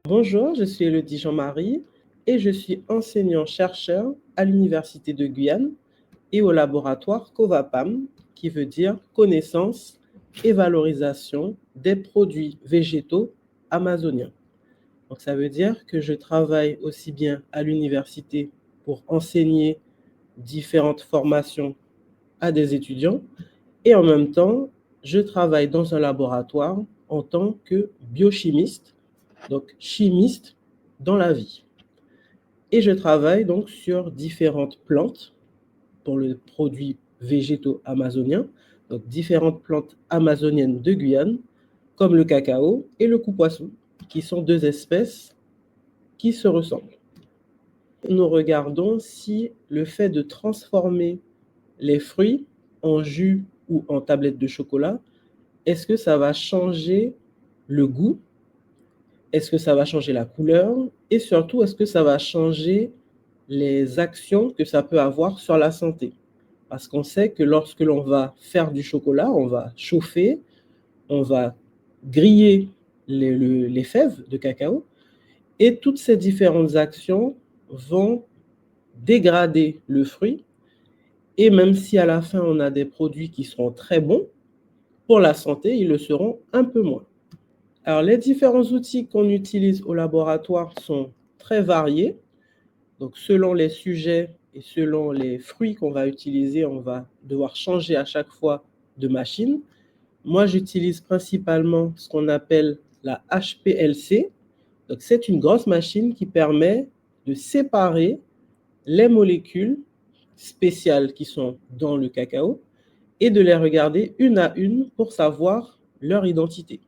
Bonjour, je suis Élodie Jean-Marie et je suis enseignant-chercheur à l'Université de Guyane et au laboratoire COVAPAM, qui veut dire connaissance et valorisation des produits végétaux amazoniens. Donc ça veut dire que je travaille aussi bien à l'université pour enseigner différentes formations à des étudiants et en même temps, je travaille dans un laboratoire en tant que biochimiste, donc chimiste dans la vie. Et je travaille donc sur différentes plantes pour les produits végétaux amazoniens, donc différentes plantes amazoniennes de Guyane, comme le cacao et le cou-poisson, qui sont deux espèces qui se ressemblent. Nous regardons si le fait de transformer les fruits en jus ou en tablettes de chocolat, est-ce que ça va changer le goût? Est-ce que ça va changer la couleur? Et surtout, est-ce que ça va changer les actions que ça peut avoir sur la santé? Parce qu'on sait que lorsque l'on va faire du chocolat, on va chauffer, on va griller les fèves de cacao, et toutes ces différentes actions vont dégrader le fruit, et même si à la fin on a des produits qui seront très bons, pour la santé, ils le seront un peu moins. Alors, les différents outils qu'on utilise au laboratoire sont très variés. Donc, selon les sujets et selon les fruits qu'on va utiliser, on va devoir changer à chaque fois de machine. Moi, j'utilise principalement ce qu'on appelle la HPLC. Donc, c'est une grosse machine qui permet de séparer les molécules spéciales qui sont dans le cacao et de les regarder une à une pour savoir leur identité.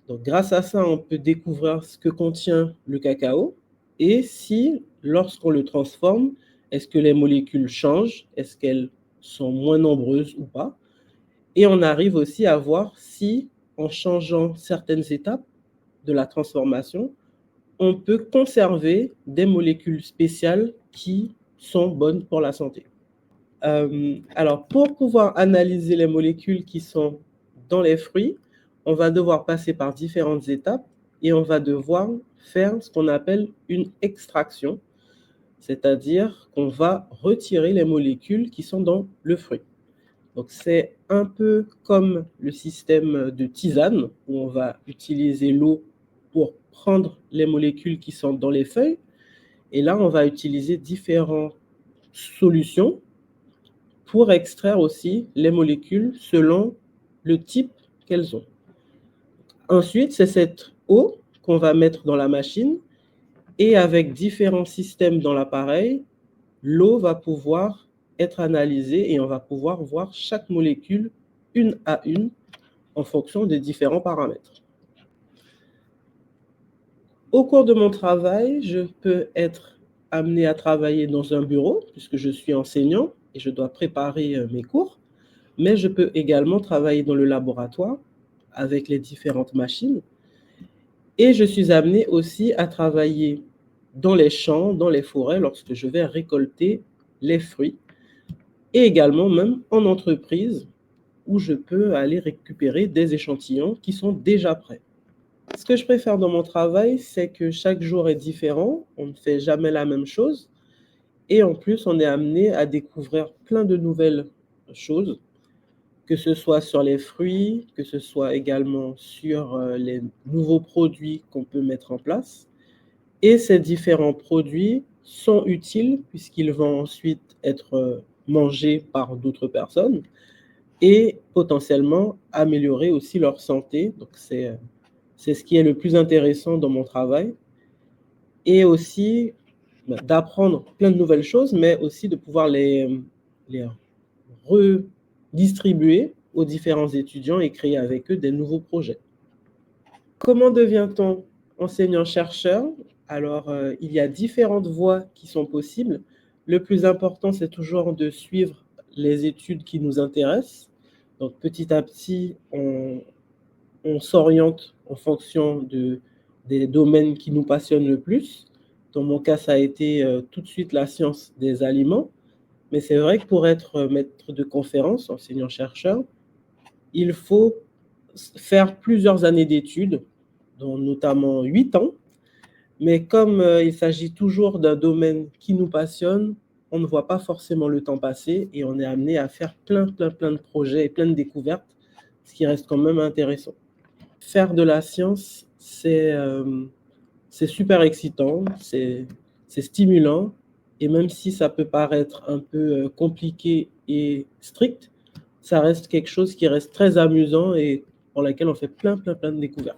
Donc, grâce à ça, on peut découvrir ce que contient le cacao et si, lorsqu'on le transforme, est-ce que les molécules changent, est-ce qu'elles sont moins nombreuses ou pas. Et on arrive aussi à voir si, en changeant certaines étapes de la transformation, on peut conserver des molécules spéciales qui sont bonnes pour la santé. Alors, pour pouvoir analyser les molécules qui sont dans les fruits, on va devoir passer par différentes étapes et on va devoir faire ce qu'on appelle une extraction, c'est-à-dire qu'on va retirer les molécules qui sont dans le fruit. Donc, c'est un peu comme le système de tisane où on va utiliser l'eau pour prendre les molécules qui sont dans les feuilles. Et là, on va utiliser différentes solutions pour extraire aussi les molécules selon le type qu'elles ont. Ensuite, c'est cette eau qu'on va mettre dans la machine et avec différents systèmes dans l'appareil, l'eau va pouvoir être analysée et on va pouvoir voir chaque molécule une à une en fonction des différents paramètres. Au cours de mon travail, je peux être amené à travailler dans un bureau puisque je suis enseignant et je dois préparer mes cours, mais je peux également travailler dans le laboratoire avec les différentes machines et je suis amené aussi à travailler dans les champs, dans les forêts lorsque je vais récolter les fruits et également même en entreprise où je peux aller récupérer des échantillons qui sont déjà prêts. Ce que je préfère dans mon travail, c'est que chaque jour est différent, on ne fait jamais la même chose et en plus on est amené à découvrir plein de nouvelles choses, que ce soit sur les fruits, que ce soit également sur les nouveaux produits qu'on peut mettre en place. Et ces différents produits sont utiles puisqu'ils vont ensuite être mangés par d'autres personnes et potentiellement améliorer aussi leur santé. Donc c'est ce qui est le plus intéressant dans mon travail. Et aussi d'apprendre plein de nouvelles choses, mais aussi de pouvoir les redistribuer aux différents étudiants et créer avec eux des nouveaux projets. Comment devient-on enseignant-chercheur? Alors, il y a différentes voies qui sont possibles. Le plus important, c'est toujours de suivre les études qui nous intéressent. Donc, petit à petit, on s'oriente en fonction des domaines qui nous passionnent le plus. Dans mon cas, ça a été tout de suite la science des aliments. Mais c'est vrai que pour être maître de conférence, enseignant-chercheur, il faut faire plusieurs années d'études, dont notamment 8 ans. Mais comme il s'agit toujours d'un domaine qui nous passionne, on ne voit pas forcément le temps passer et on est amené à faire plein de projets et plein de découvertes, ce qui reste quand même intéressant. Faire de la science, c'est super excitant, c'est stimulant, et même si ça peut paraître un peu compliqué et strict, ça reste quelque chose qui reste très amusant et pour laquelle on fait plein de découvertes.